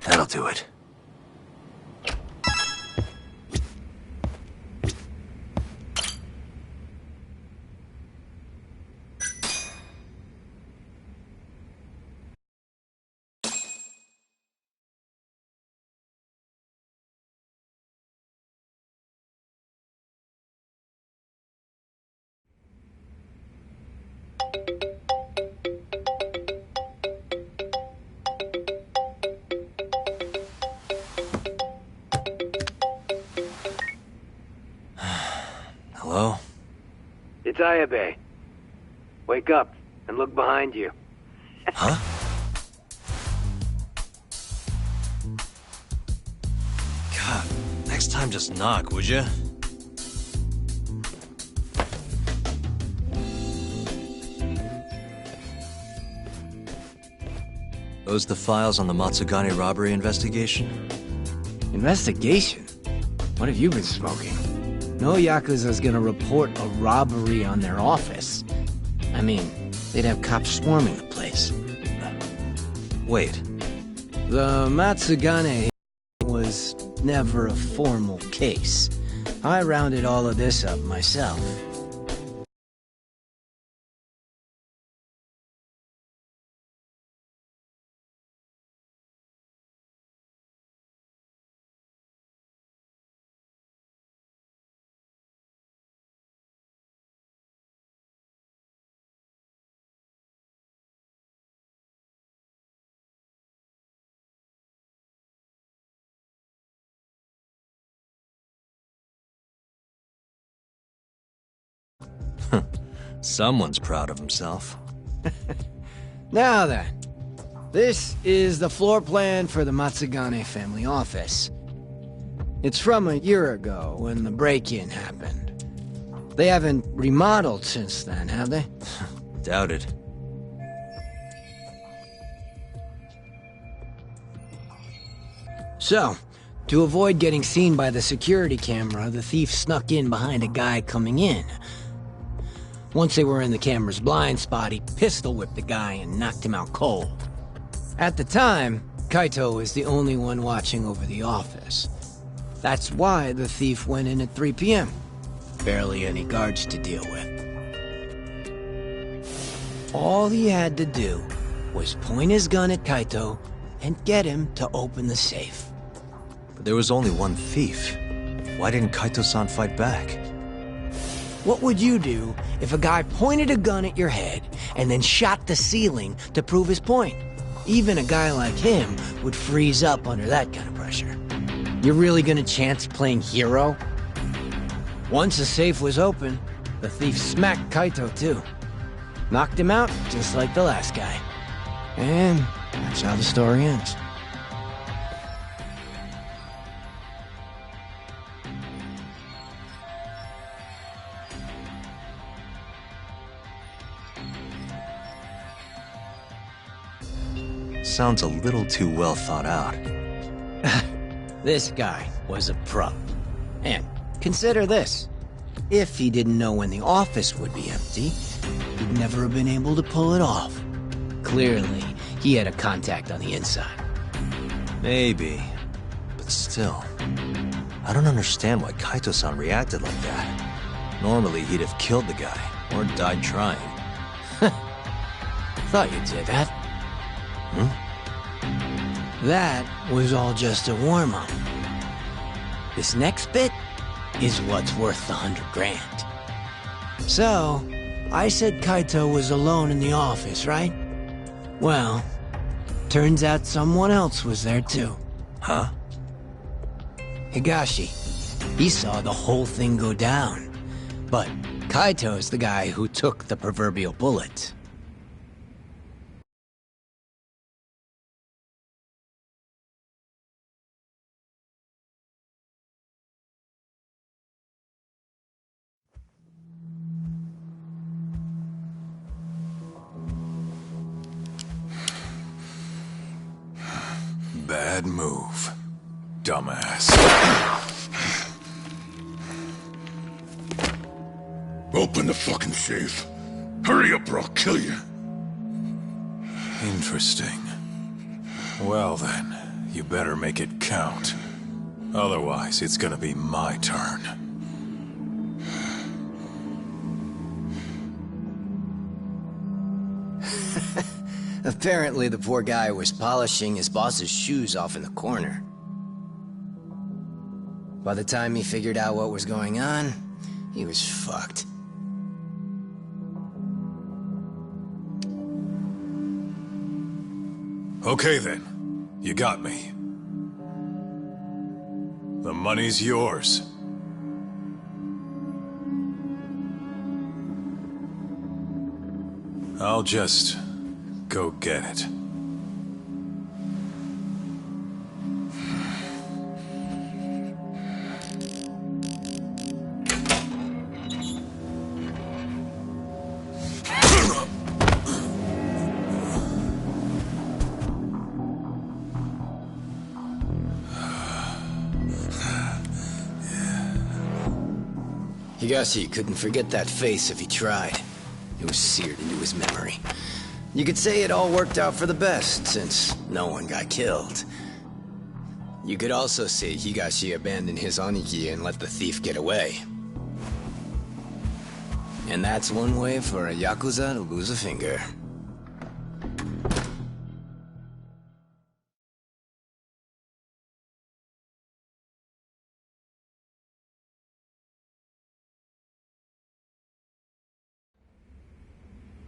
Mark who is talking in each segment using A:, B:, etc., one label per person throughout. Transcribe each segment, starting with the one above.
A: That'll do it. Hello?
B: It's Ayabe. Wake up and look behind you.
A: Huh? God, next time just knock, would ya? Those the files on the Matsugane robbery investigation?
C: Investigation? What have you been smoking? No Yakuza's gonna report a robbery on their office. I mean, they'd have cops swarming the place.
A: Wait.
C: The Matsugane was never a formal case. I rounded all of this up myself.
A: Someone's proud of himself.
C: Now then, this is the floor plan for the Matsugane family office. It's from a year ago when the break-in happened. They haven't remodeled since then, have they?
A: Doubted.
C: So, to avoid getting seen by the security camera, the thief snuck in behind a guy coming in. Once they were in the camera's blind spot, he pistol-whipped the guy and knocked him out cold. At the time, Kaito was the only one watching over the office. That's why the thief went in at 3 p.m. Barely any guards to deal with. All he had to do was point his gun at Kaito and get him to open the safe.
A: But there was only one thief. Why didn't Kaito-san fight back?
C: What would you do if a guy pointed a gun at your head and then shot the ceiling to prove his point? Even a guy like him would freeze up under that kind of pressure. You're really gonna chance playing hero? Once the safe was open, the thief smacked Kaito too. Knocked him out just like the last guy. And that's how the story ends.
A: Sounds a little too well thought out.
C: This guy was a pro. And consider this. If he didn't know when the office would be empty, he'd never have been able to pull it off. Clearly, he had a contact on the inside.
A: Maybe. But still, I don't understand why Kaito-san reacted like that. Normally, he'd have killed the guy, or died trying.
C: Thought you'd say that. That was all just a warm-up. This next bit is what's worth the 100 grand. So, I said Kaito was alone in the office, right? Well, turns out someone else was there too.
A: Huh?
C: Higashi. He saw the whole thing go down. But Kaito's the guy who took the proverbial bullet.
D: Bad move, dumbass.
E: Open the fucking safe. Hurry up or I'll kill you.
D: Interesting. Well then, you better make it count. Otherwise, it's gonna be my turn.
C: Apparently the poor guy was polishing his boss's shoes off in the corner. By the time he figured out what was going on, he was fucked.
D: Okay then, you got me. The money's yours. I'll just go get it.
C: Higashi couldn't forget that face if he tried. It was seared into his memory. You could say it all worked out for the best, since no one got killed. You could also say Higashi abandoned his Aniki and let the thief get away. And that's one way for a Yakuza to lose a finger.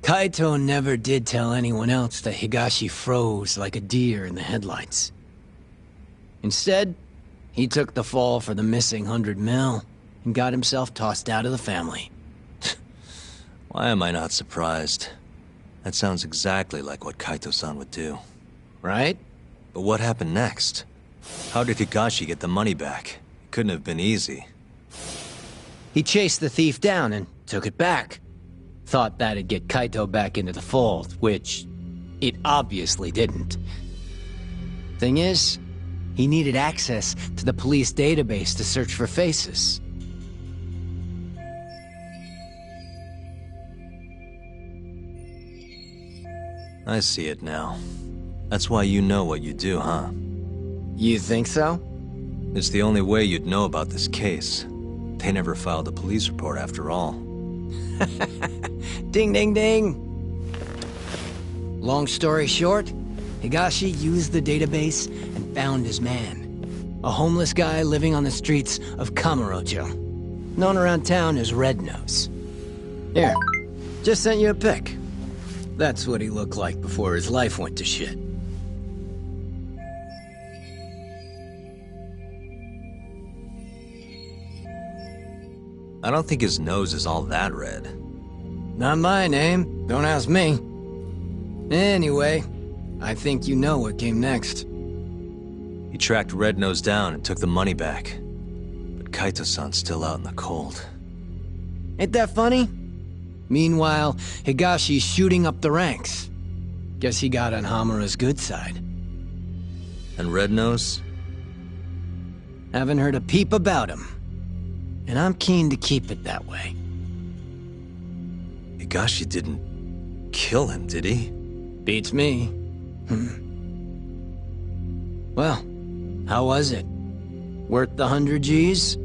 C: Kaito never did tell anyone else that Higashi froze like a deer in the headlights. Instead, he took the fall for the missing 100 mil and got himself tossed out of the family.
A: Why am I not surprised? That sounds exactly like what Kaito-san would do.
C: Right?
A: But what happened next? How did Higashi get the money back? It couldn't have been easy.
C: He chased the thief down and took it back. Thought that'd get Kaito back into the fold, which it obviously didn't. Thing is, he needed access to the police database to search for faces.
A: I see it now. That's why you know what you do, huh?
C: You think so?
A: It's the only way you'd know about this case. They never filed a police report after all.
C: Ding, ding, ding! Long story short, Higashi used the database and found his man. A homeless guy living on the streets of Kamurocho. Known around town as Red Nose. Here, just sent you a pic. That's what he looked like before his life went to shit.
A: I don't think his nose is all that red.
C: Not my name. Don't ask me. Anyway, I think you know what came next.
A: He tracked Red Nose down and took the money back. But Kaito-san's still out in the cold.
C: Ain't that funny? Meanwhile, Higashi's shooting up the ranks. Guess he got on Hamura's good side.
A: And Red Nose?
C: Haven't heard a peep about him. And I'm keen to keep it that way.
A: Higashi didn't kill him, did he?
C: Beats me. Well, how was it? Worth the 100 G's?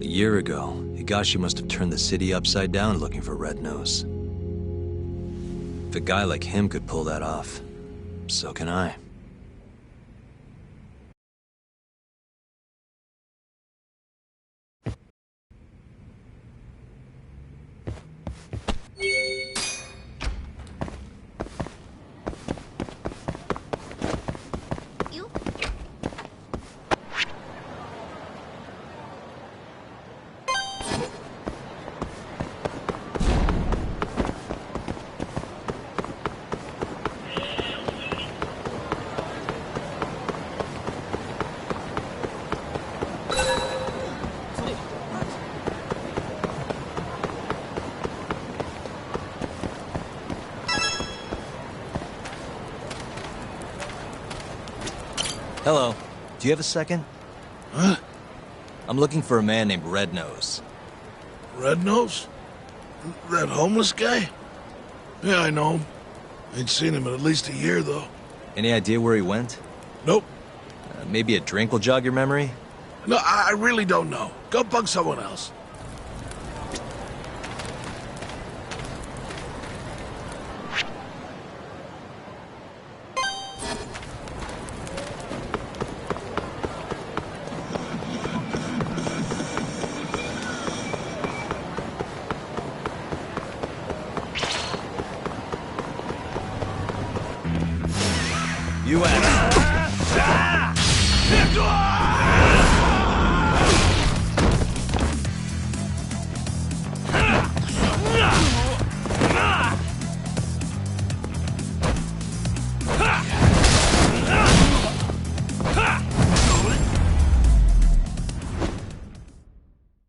A: A year ago, Higashi must have turned the city upside down looking for Red Nose. If a guy like him could pull that off, so can I. Hello. Do you have a second?
E: Huh?
A: I'm looking for a man named Red Nose.
E: Red Nose? That homeless guy? Yeah, I know him. Ain't seen him in at least a year, though.
A: Any idea where he went?
E: Nope.
A: Maybe a drink will jog your memory?
E: No, I really don't know. Go bug someone else.
A: You asked.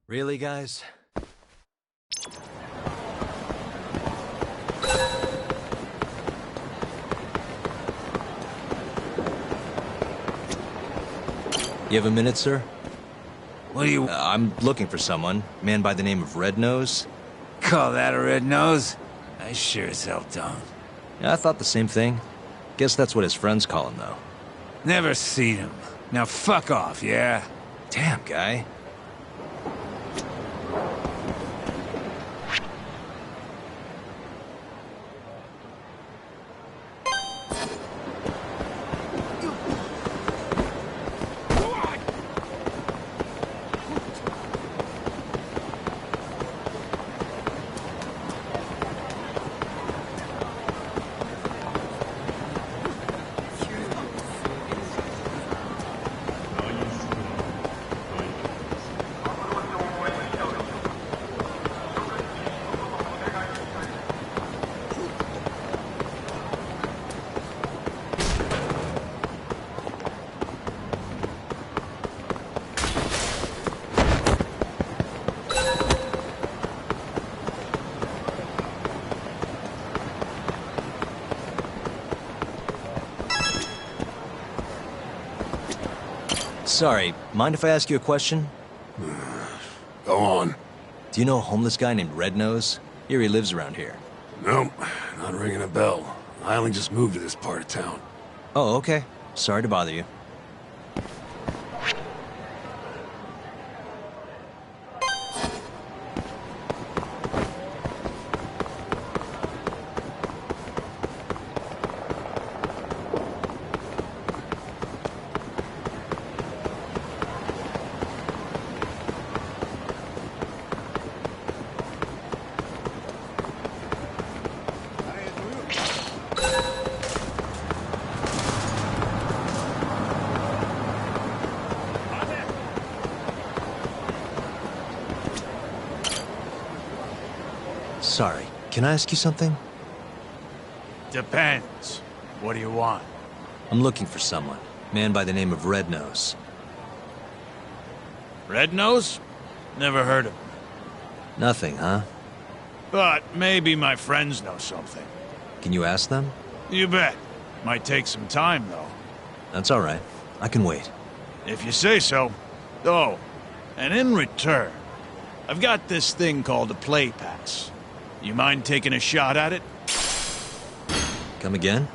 A: Really, guys? You have a minute, sir?
F: What do you
A: I'm looking for someone. Man by the name of Red Nose.
F: call that, a red nose? I sure as hell don't.
A: Yeah, I thought the same thing. Guess that's what his friends call him, though.
F: Never seen him. Now fuck off, yeah?
A: Damn, guy. Sorry, mind if I ask you a question?
E: Go on.
A: Do you know a homeless guy named Red Nose? Here he lives around here.
E: Nope, not ringing a bell. I only just moved to this part of town.
A: Oh, okay. Sorry to bother you. Sorry, can I ask you something?
F: Depends. What do you want?
A: I'm looking for someone. Man by the name of Red Nose.
F: Red nose? Never heard of him.
A: Nothing, huh?
F: But maybe my friends know something.
A: Can you ask them?
F: You bet. Might take some time, though.
A: That's all right. I can wait.
F: If you say so. Oh, and in return, I've got this thing called a play pass. You mind taking a shot at it?
A: Come again?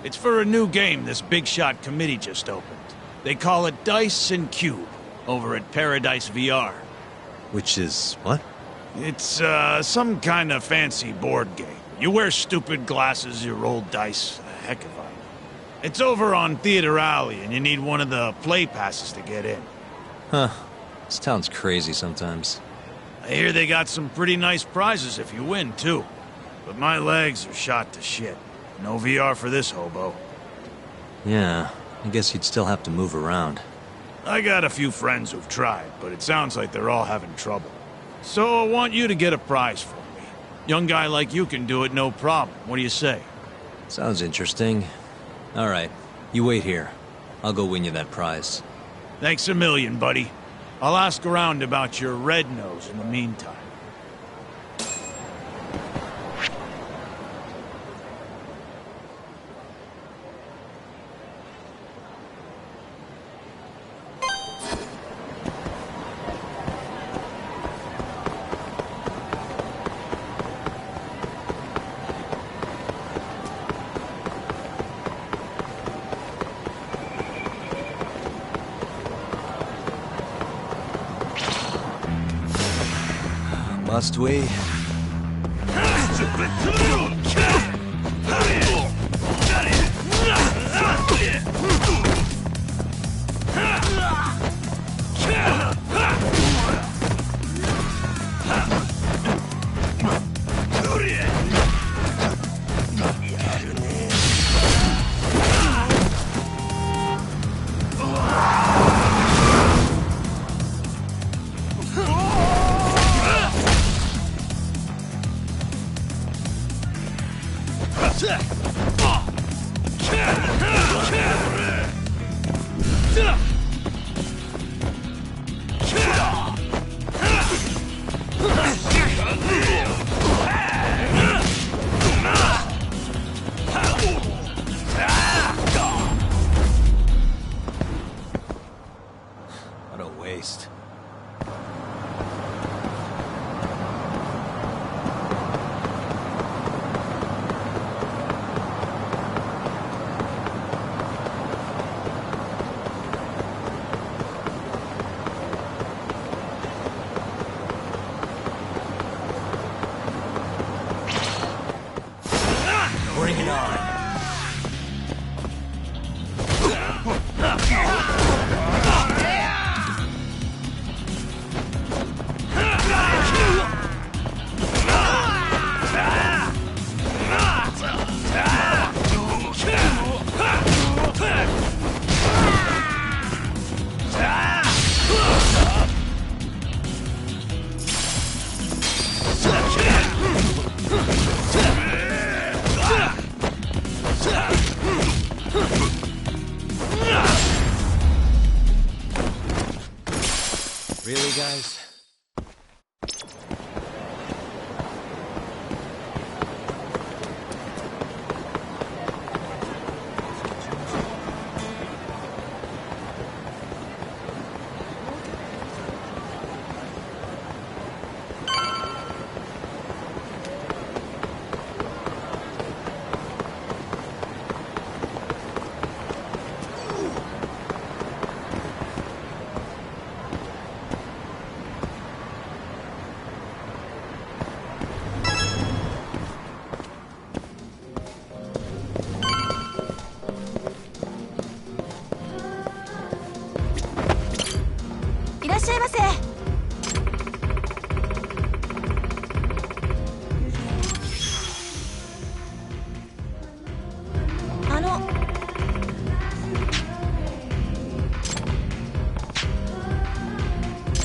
F: It's for a new game this big shot committee just opened. They call it Dice and Cube, over at Paradise VR.
A: Which is what?
F: It's, some kind of fancy board game. You wear stupid glasses, you roll dice. Heck if I know. It's over on Theater Alley, and you need one of the play passes to get in.
A: Huh. This town's crazy sometimes.
F: I hear they got some pretty nice prizes if you win, too. But my legs are shot to shit. No VR for this hobo.
A: Yeah, I guess you'd still have to move around.
F: I got a few friends who've tried, but it sounds like they're all having trouble. So I want you to get a prize for me. Young guy like you can do it no problem. What do you say?
A: Sounds interesting. All right, you wait here. I'll go win you that prize.
F: Thanks a million, buddy. I'll ask around about your red nose in the meantime.
A: Must we? What a waste. Bring it on. Really, guys?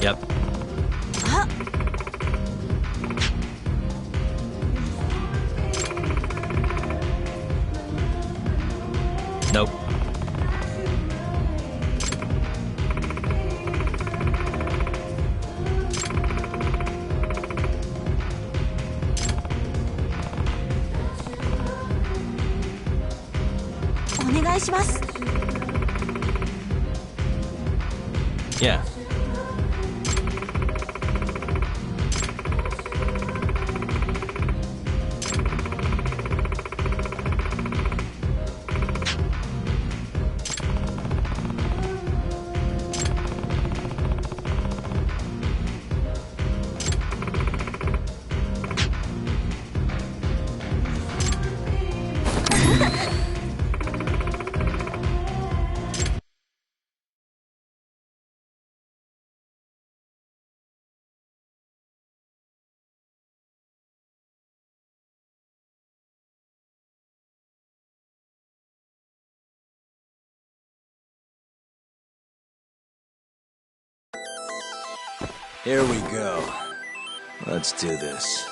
A: Yep. Nope. Yeah. Here we go. Let's do this.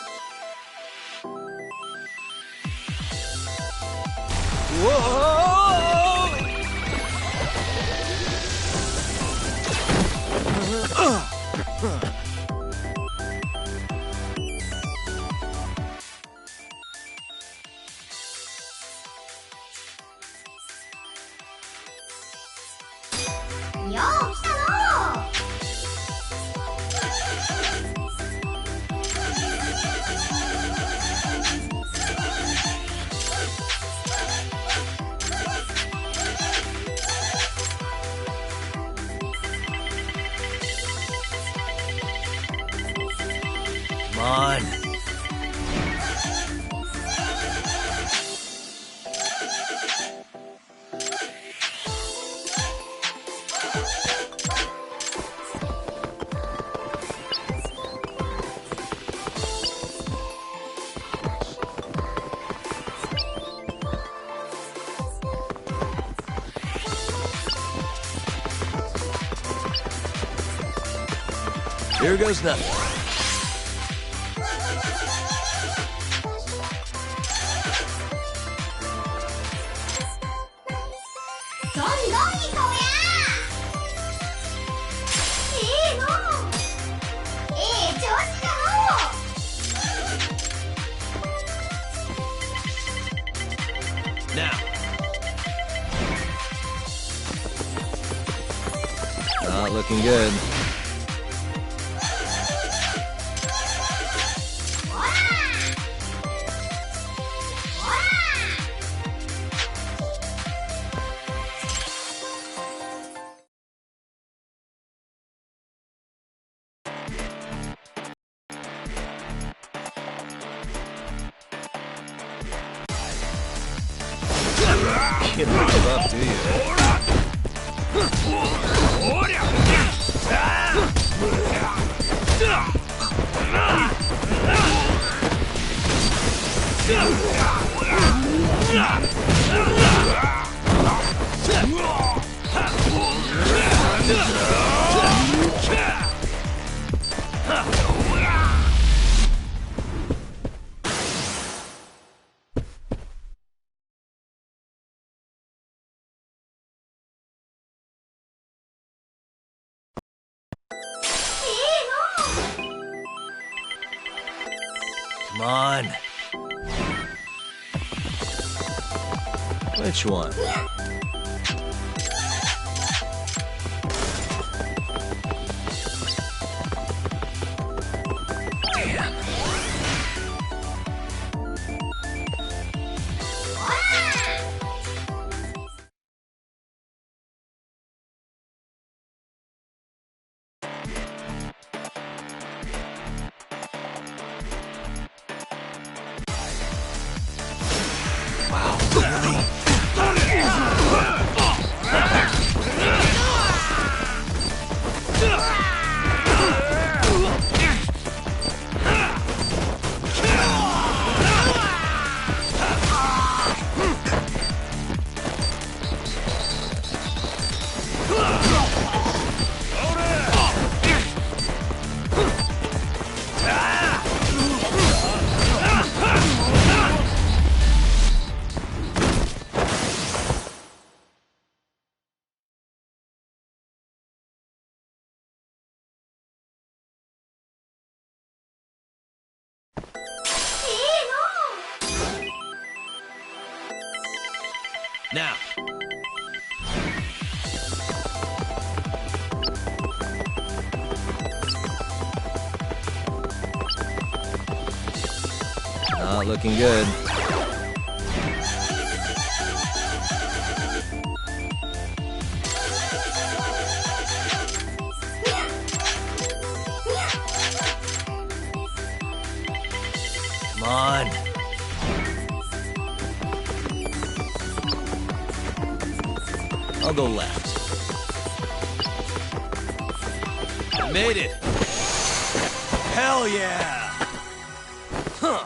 A: on. Here goes nothing. Now. Not looking good. You don't give up, do you? Come on. Which one? Damn. Now. Not looking good. Come on. I'll go left. I made it! Hell yeah! Huh.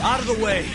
F: Out of the way!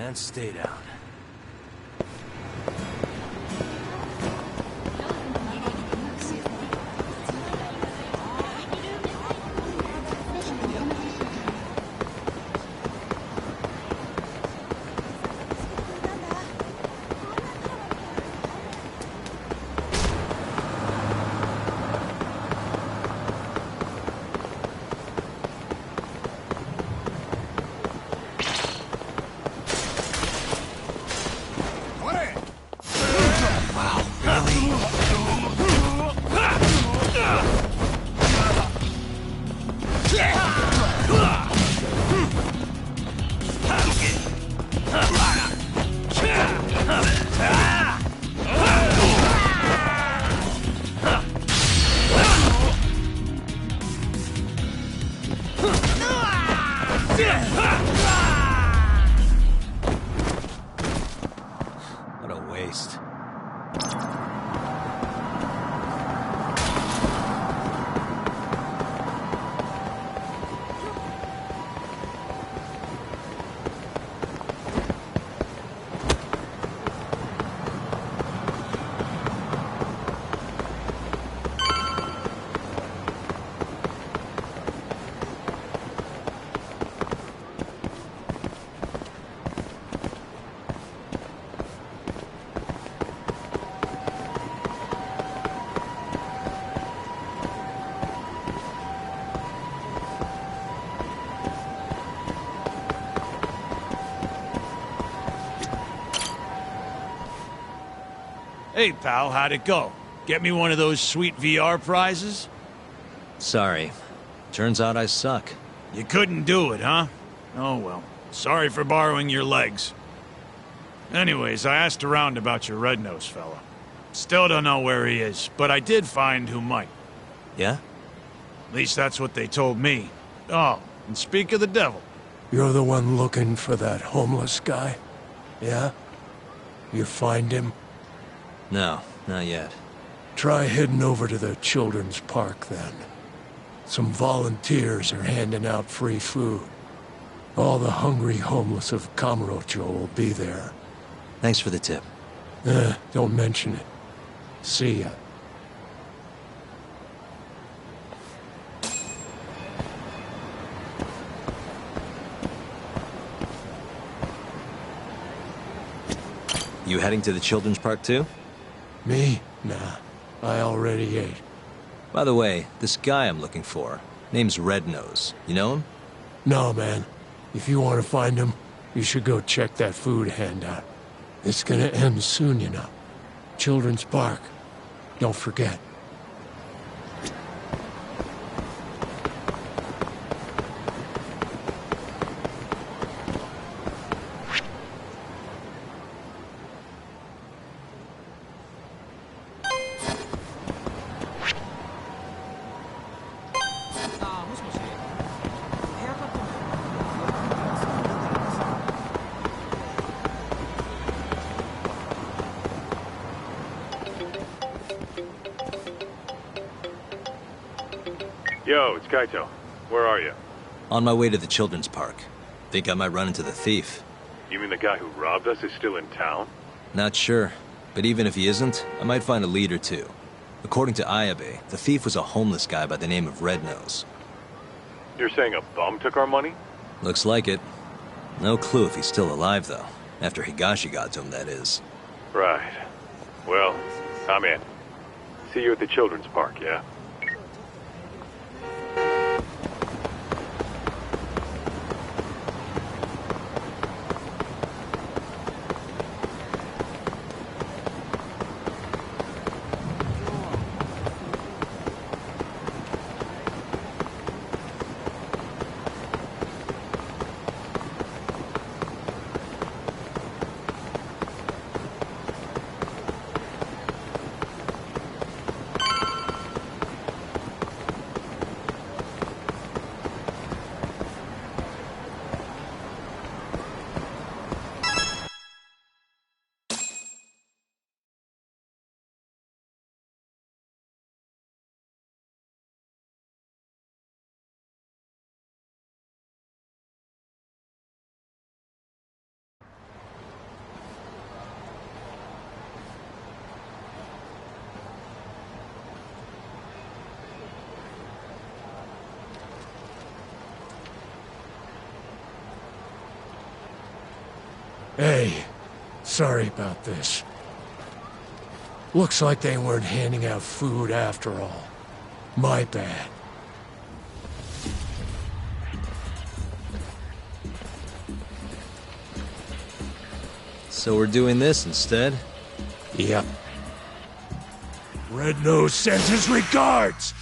A: And stay down. What a waste.
F: Hey, pal, how'd it go? Get me one of those sweet VR prizes?
A: Sorry. Turns out I suck.
F: You couldn't do it, huh? Oh well. Sorry for borrowing your legs. Anyways, I asked around about your red-nosed fella. Still don't know where he is, but I did find who might.
A: Yeah?
F: At least that's what they told me. Oh, and speak of the devil.
G: You're the one looking for that homeless guy? Yeah? You find him?
A: No, not yet.
G: Try heading over to the children's park then. Some volunteers are handing out free food. All the hungry homeless of Kamurocho will be there.
A: Thanks for the tip.
G: Don't mention it. See ya.
A: You heading to the children's park too?
G: Me? Nah. I already ate.
A: By the way, this guy I'm looking for, name's Red Nose. You know him?
G: No, man. If you want to find him, you should go check that food handout. It's gonna end soon, you know. Children's Park. Don't forget.
H: Yo, it's Kaito. Where are you?
A: On my way to the children's park. Think I might run into the thief.
H: You mean the guy who robbed us is still in town?
A: Not sure, but even if he isn't, I might find a lead or two. According to Ayabe, the thief was a homeless guy by the name of Red Nose.
H: You're saying a bum took our money?
A: Looks like it. No clue if he's still alive, though. After Higashi got to him, that is.
H: Right. Well, I'm in. See you at the children's park, yeah?
G: Hey, sorry about this. Looks like they weren't handing out food after all. My bad.
A: So we're doing this instead?
G: Yep. Red Nose sends his regards!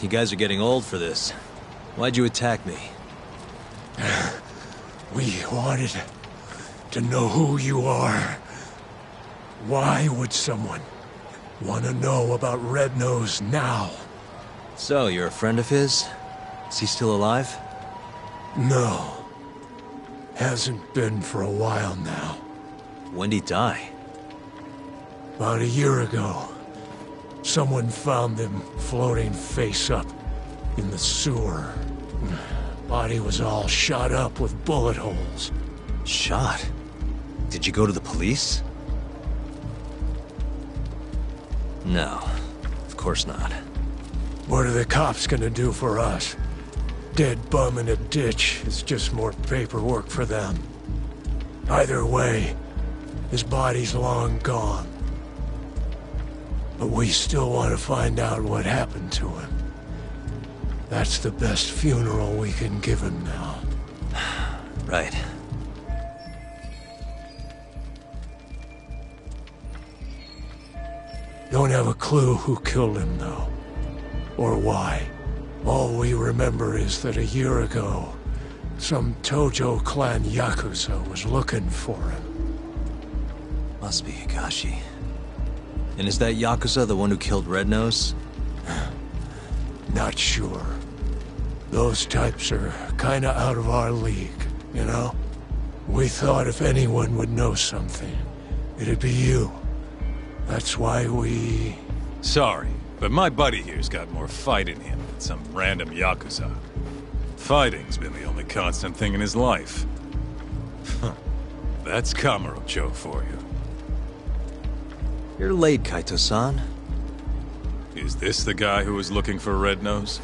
A: You guys are getting old for this. Why'd you attack me?
G: We wanted to know who you are. Why would someone want to know about Red Nose now?
A: So, you're a friend of his? Is he still alive?
G: No. Hasn't been for a while now.
A: When'd he die?
G: About a year ago. Someone found him floating face up in the sewer. Body was all shot up with bullet holes.
A: Shot? Did you go to the police? No, of course not.
G: What are the cops gonna do for us? Dead bum in a ditch is just more paperwork for them. Either way, his body's long gone. But we still want to find out what happened to him. That's the best funeral we can give him now.
A: Right.
G: Don't have a clue who killed him, though. Or why. All we remember is that a year ago, some Tojo clan Yakuza was looking for him.
A: Must be Higashi. And is that Yakuza the one who killed Red Nose?
G: Not sure. Those types are kinda out of our league, you know? We thought if anyone would know something, it'd be you. That's why we...
D: Sorry, but my buddy here's got more fight in him than some random Yakuza. Fighting's been the only constant thing in his life. That's Kamurocho for you.
A: You're late, Kaito-san.
D: Is this the guy who was looking for Red Nose?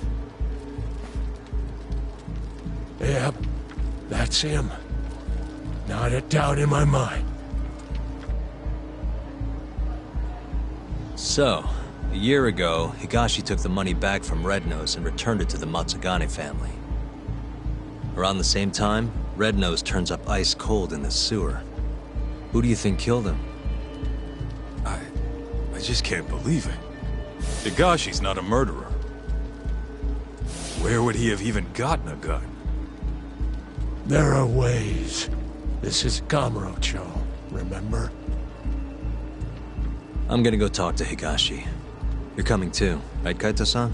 G: Yep, that's him. Not a doubt in my mind.
A: So, a year ago, Higashi took the money back from Red Nose and returned it to the Matsugane family. Around the same time, Red Nose turns up ice cold in the sewer. Who do you think killed him?
D: I just can't believe it. Higashi's not a murderer. Where would he have even gotten a gun?
G: There are ways. This is Kamurocho, remember?
A: I'm gonna go talk to Higashi. You're coming too, right, Kaito-san?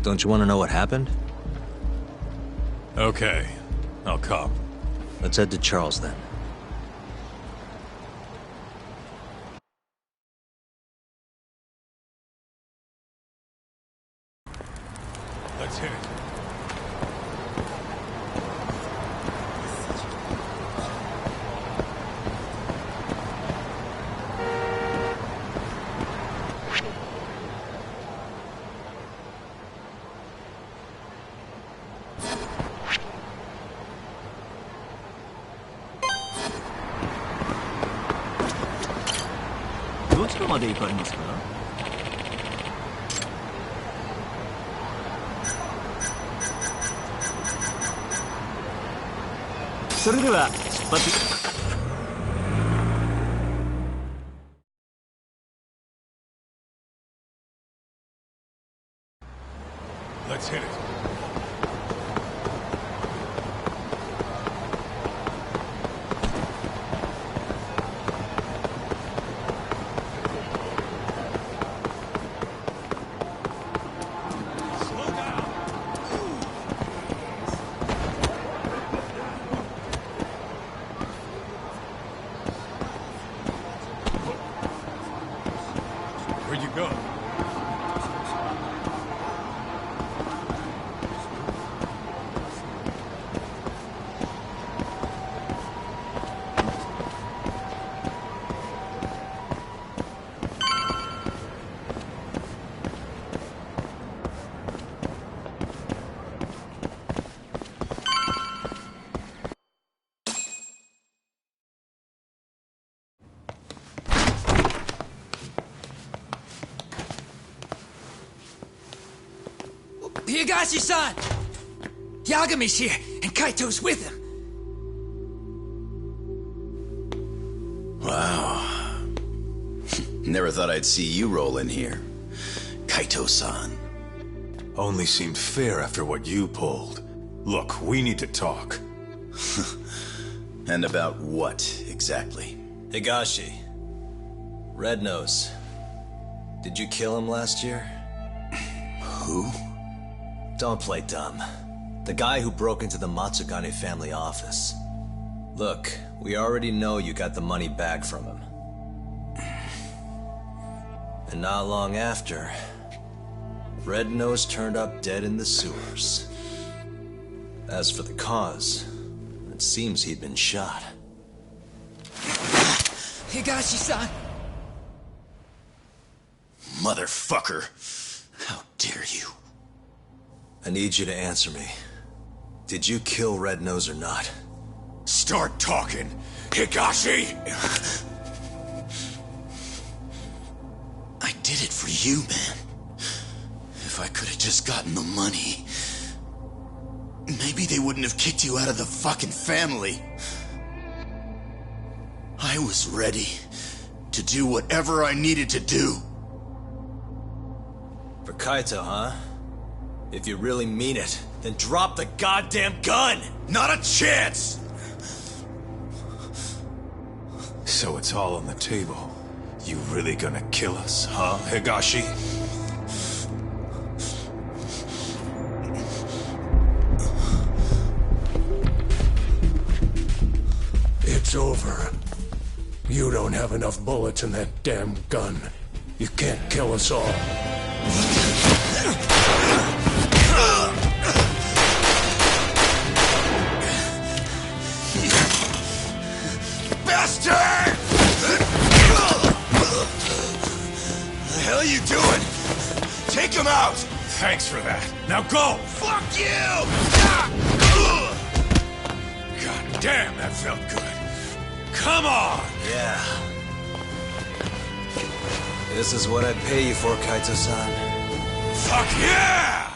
A: Don't you want to know what happened?
D: Okay, I'll come.
A: Let's head to Charles then.
D: Let's hit it.
I: ちらまで行かれますか？それでは出発。
D: Let's hit it. Where'd you go?
C: Higashi-san! Yagami's here, and Kaito's with him.
J: Wow. Never thought I'd see you roll in here. Kaito-san.
D: Only seemed fair after what you pulled. Look, we need to talk.
J: And about what, exactly?
A: Higashi. Red Nose. Did you kill him last year?
J: Who?
A: Don't play dumb. The guy who broke into the Matsugane family office. Look, we already know you got the money back from him. And not long after, Red Nose turned up dead in the sewers. As for the cause, it seems he'd been shot.
C: Higashi-san!
J: Motherfucker! How dare you?
A: I need you to answer me. Did you kill Red Nose or not?
J: Start talking, Higashi! I did it for you, man. If I could have just gotten the money, maybe they wouldn't have kicked you out of the fucking family. I was ready to do whatever I needed to do.
A: For Kaito, huh? If you really mean it, then drop the goddamn gun!
J: Not a chance!
D: So it's all on the table. You really gonna kill us, huh, Higashi?
G: It's over. You don't have enough bullets in that damn gun. You can't kill us all.
J: Bastard! The hell are you doing? Take him out!
D: Thanks for that. Now go!
J: Fuck you!
D: God damn, that felt good. Come on!
A: Yeah. This is what I'd pay you for, Kaito-san.
D: Fuck yeah!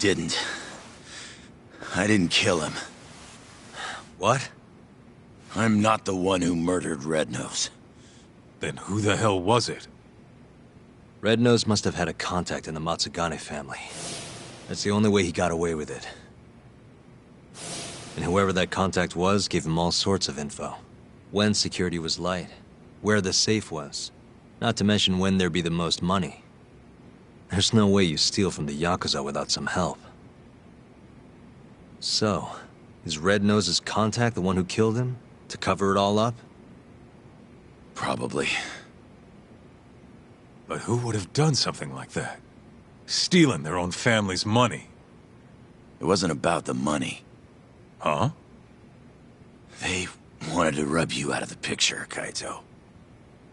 J: I didn't kill him.
A: What?
J: I'm not the one who murdered Rednose.
D: Then who the hell was it?
A: Rednose must have had a contact in the Matsugane family. That's the only way he got away with it. And whoever that contact was gave him all sorts of info. When security was light, where the safe was, not to mention when there'd be the most money. There's no way you steal from the Yakuza without some help. So, is Rednose's contact the one who killed him? To cover it all up?
J: Probably.
D: But who would have done something like that? Stealing their own family's money.
J: It wasn't about the money.
D: Huh?
J: They wanted to rub you out of the picture, Kaito.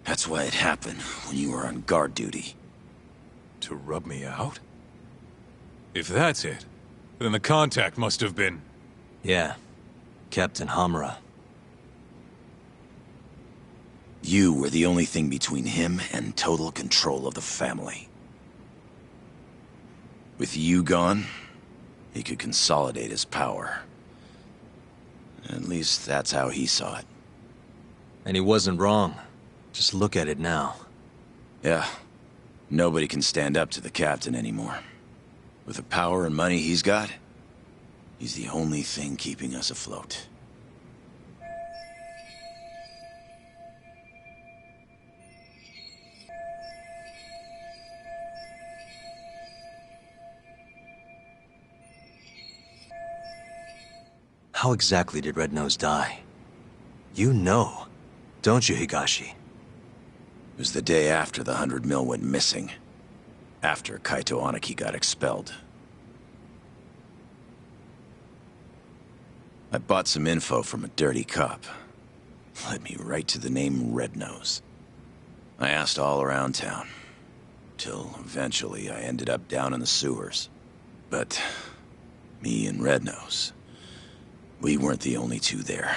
J: That's why it happened when you were on guard duty.
D: To rub me out? If that's it, then the contact must have been...
A: Yeah. Captain Hamura.
J: You were the only thing between him and total control of the family. With you gone, he could consolidate his power. At least that's how he saw it.
A: And he wasn't wrong. Just look at it now.
J: Yeah. Nobody can stand up to the captain anymore. With the power and money he's got, he's the only thing keeping us afloat.
A: How exactly did Rednose die? You know, don't you, Higashi?
J: It was the day after the 100 mil went missing. After Kaito Aniki got expelled. I bought some info from a dirty cop. Led me right to the name Rednose. I asked all around town, till eventually I ended up down in the sewers. But me and Rednose, we weren't the only two there.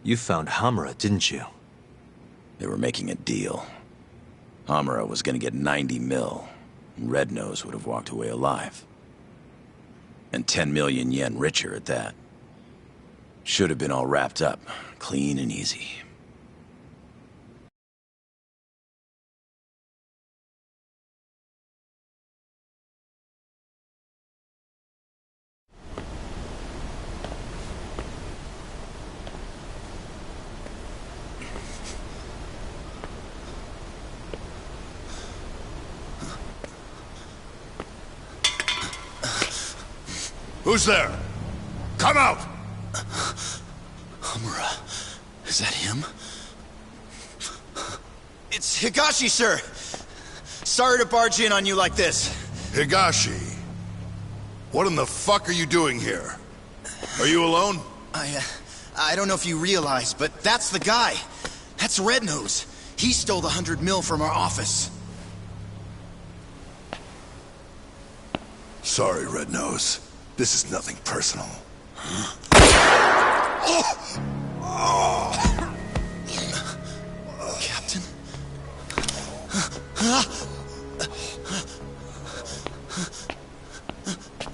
A: You found Hamura, didn't you?
J: They were making a deal. Hamura was gonna get 90 mil, and Rednose would have walked away alive. And 10 million yen richer at that. Should have been all wrapped up, clean and easy.
E: Who's there? Come out!
J: Hamura, is that him? It's Higashi, sir! Sorry to barge in on you like this.
E: Higashi. What in the fuck are you doing here? Are you alone?
K: I don't know if you realize, but that's the guy. That's Rednose. He stole the 100 mil from our office.
E: Sorry, Rednose. This is nothing personal.
K: Captain?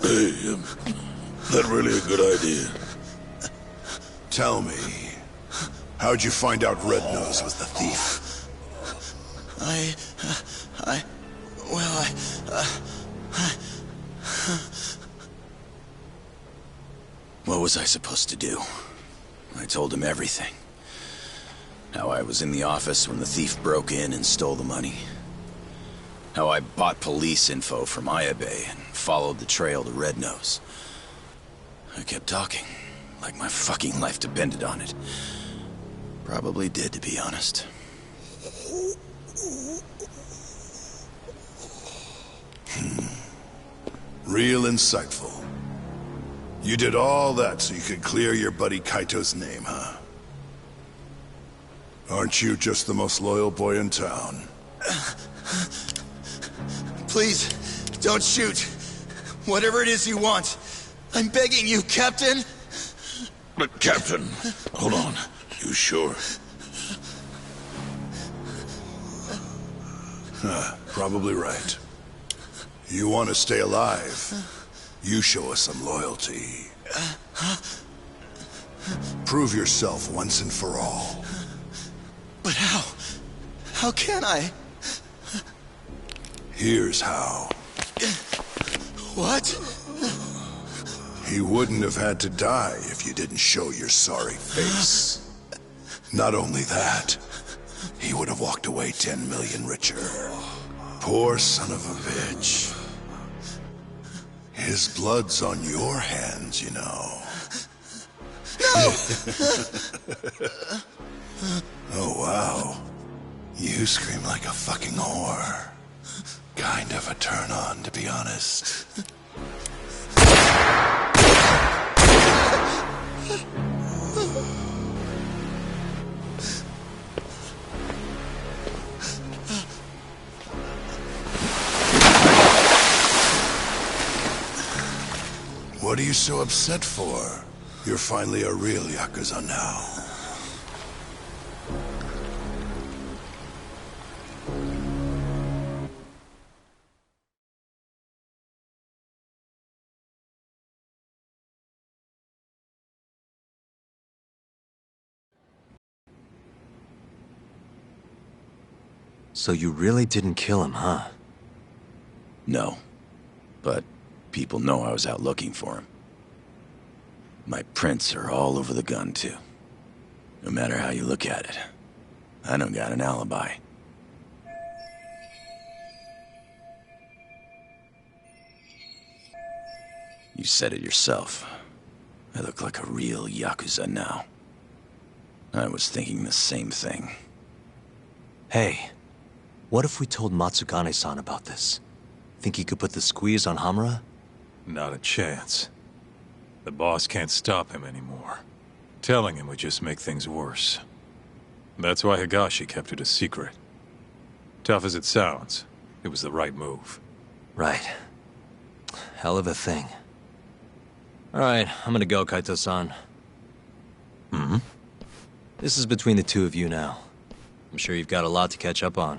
E: Hey, that really a good idea? Tell me, how'd you find out Rednose was the thief?
J: What was I supposed to do? I told him everything. How I was in the office when the thief broke in and stole the money. How I bought police info from Ayabe and followed the trail to Rednose. I kept talking, like my fucking life depended on it. Probably did, to be honest.
E: Real insightful. You did all that so you could clear your buddy Kaito's name, huh? Aren't you just the most loyal boy in town?
K: Please, don't shoot. Whatever it is you want. I'm begging you, Captain.
E: But Captain, hold on. You sure? Probably right. You want to stay alive? You show us some loyalty. Prove yourself once and for all.
K: But how? How can I?
E: Here's how.
K: What?
E: He wouldn't have had to die if you didn't show your sorry face. Not only that, he would have walked away 10 million richer. Poor son of a bitch. His blood's on your hands, you know.
K: No!
E: Oh, wow. You scream like a fucking whore. Kind of a turn on, to be honest. What are you so upset for? You're finally a real Yakuza now.
A: So you really didn't kill him, huh?
J: No. But people know I was out looking for him. My prints are all over the gun, too. No matter how you look at it. I don't got an alibi. You said it yourself. I look like a real Yakuza now. I was thinking the same thing.
A: Hey, what if we told Matsugane-san about this? Think he could put the squeeze on Hamura?
D: Not a chance. The boss can't stop him anymore. Telling him would just make things worse. That's why Higashi kept it a secret. Tough as it sounds, it was the right move.
A: Right. Hell of a thing. Alright, I'm gonna go, Kaito-san.
D: Hmm?
A: This is between the two of you now. I'm sure you've got a lot to catch up on.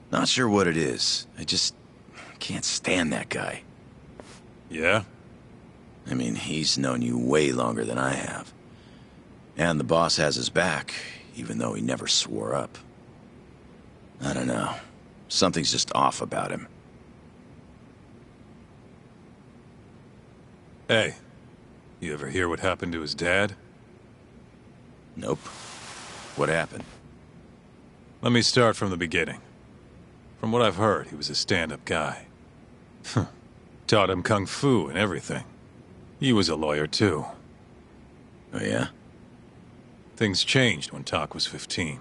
J: Not sure what it is. I just can't stand that guy.
D: Yeah?
J: I mean, he's known you way longer than I have. And the boss has his back, even though he never swore up. I don't know. Something's just off about him.
D: Hey, you ever hear what happened to his dad?
J: Nope. What happened?
D: Let me start from the beginning. From what I've heard, he was a stand-up guy. Taught him kung fu and everything. He was a lawyer, too.
J: Oh, yeah?
D: Things changed when Tak was 15.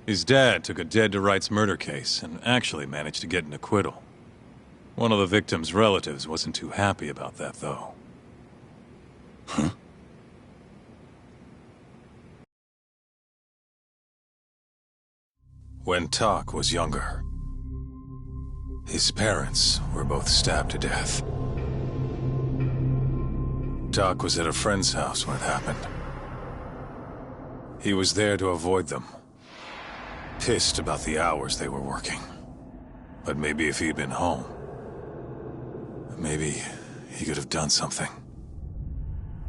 D: His dad took a dead-to-rights murder case and actually managed to get an acquittal. One of the victim's relatives wasn't too happy about that, though.
J: Huh?
D: When Tak was younger, his parents were both stabbed to death. Tak was at a friend's house when it happened. He was there to avoid them. Pissed about the hours they were working. But maybe if he'd been home, maybe he could have done something.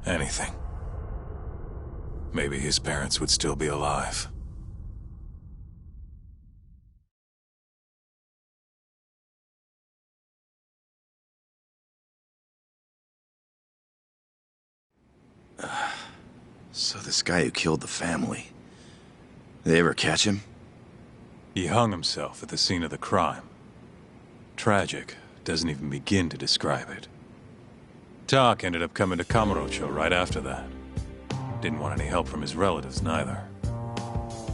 D: Anything. Maybe his parents would still be alive.
J: So this guy who killed the family, they ever catch him?
D: He hung himself at the scene of the crime. Tragic doesn't even begin to describe it. Tak ended up coming to Kamurocho right after that. Didn't want any help from his relatives, neither.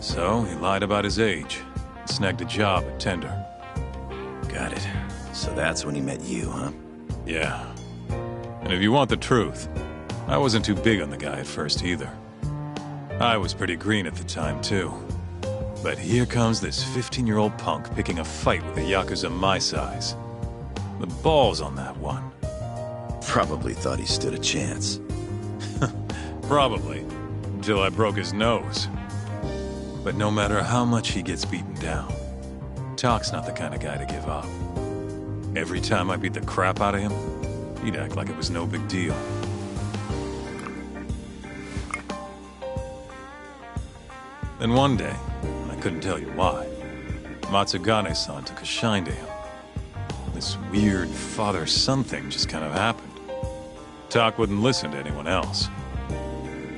D: So he lied about his age and snagged a job at Tender.
J: Got it. So that's when he met you, huh?
D: Yeah. And if you want the truth, I wasn't too big on the guy at first either. I was pretty green at the time, too. But here comes this 15-year-old punk picking a fight with a Yakuza my size. The balls on that one.
J: Probably thought he stood a chance.
D: Probably. Until I broke his nose. But no matter how much he gets beaten down, Tak's not the kind of guy to give up. Every time I beat the crap out of him, he'd act like it was no big deal. Then one day, and I couldn't tell you why, Matsugane-san took a shine to him. This weird father-son thing just kind of happened. Tak wouldn't listen to anyone else.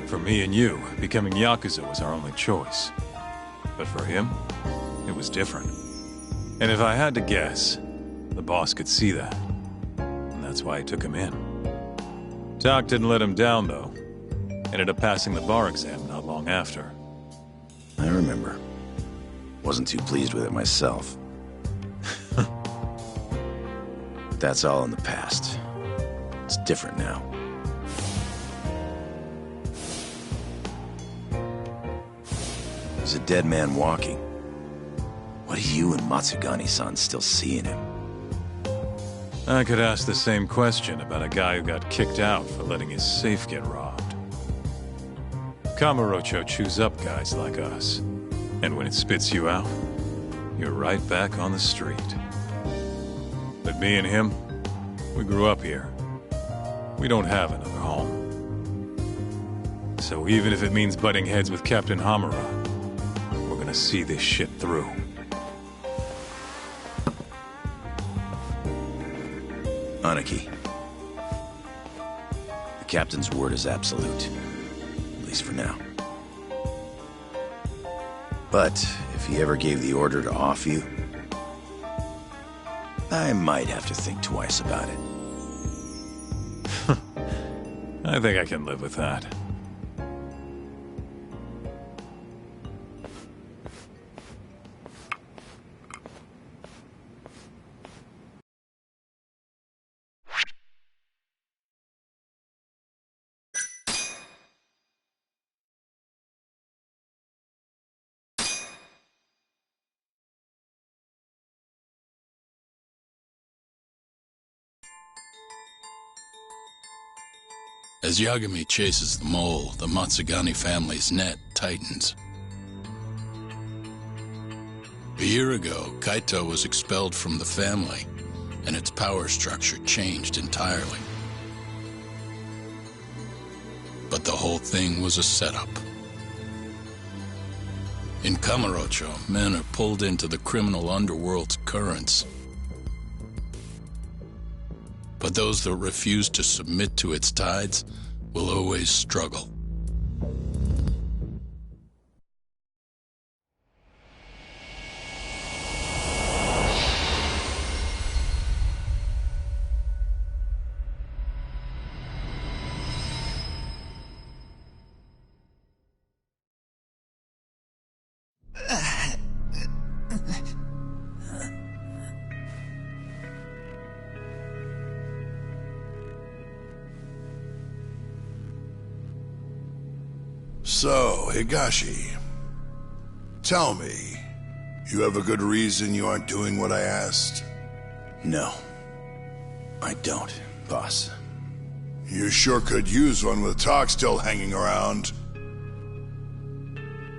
D: For me and you, becoming Yakuza was our only choice. But for him, it was different. And if I had to guess, the boss could see that. And that's why he took him in. Tak didn't let him down, though. Ended up passing the bar exam not long after.
J: I remember. Wasn't too pleased with it myself. But that's all in the past. It's different now. There's a dead man walking. What do you and Matsugane-san still see in him?
D: I could ask the same question about a guy who got kicked out for letting his safe get robbed. Kamurocho chews up guys like us. And when it spits you out, you're right back on the street. But me and him, we grew up here. We don't have another home. So even if it means butting heads with Captain Hamura, we're gonna see this shit through.
J: Aniki. The captain's word is absolute. At least for now. But if he ever gave the order to off you, I might have to think twice about it.
D: I think I can live with that.
E: As Yagami chases the mole, the Matsugane family's net tightens. A year ago, Kaito was expelled from the family, and its power structure changed entirely. But the whole thing was a setup. In Kamurocho, men are pulled into the criminal underworld's currents. But those that refuse to submit to its tides will always struggle. So, Higashi, tell me, you have a good reason you aren't doing what I asked?
J: No. I don't, boss.
E: You sure could use one with talk still hanging around.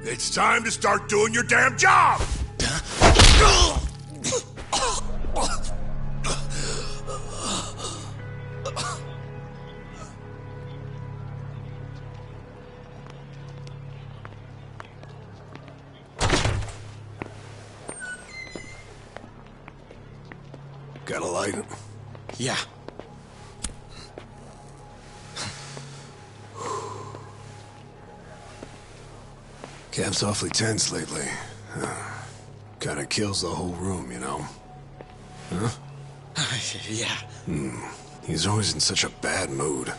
E: It's time to start doing your damn job! Got a light?
K: Yeah.
L: Cap's awfully tense lately. Kinda kills the whole room, you know? Huh?
K: Yeah.
L: He's always in such a bad mood.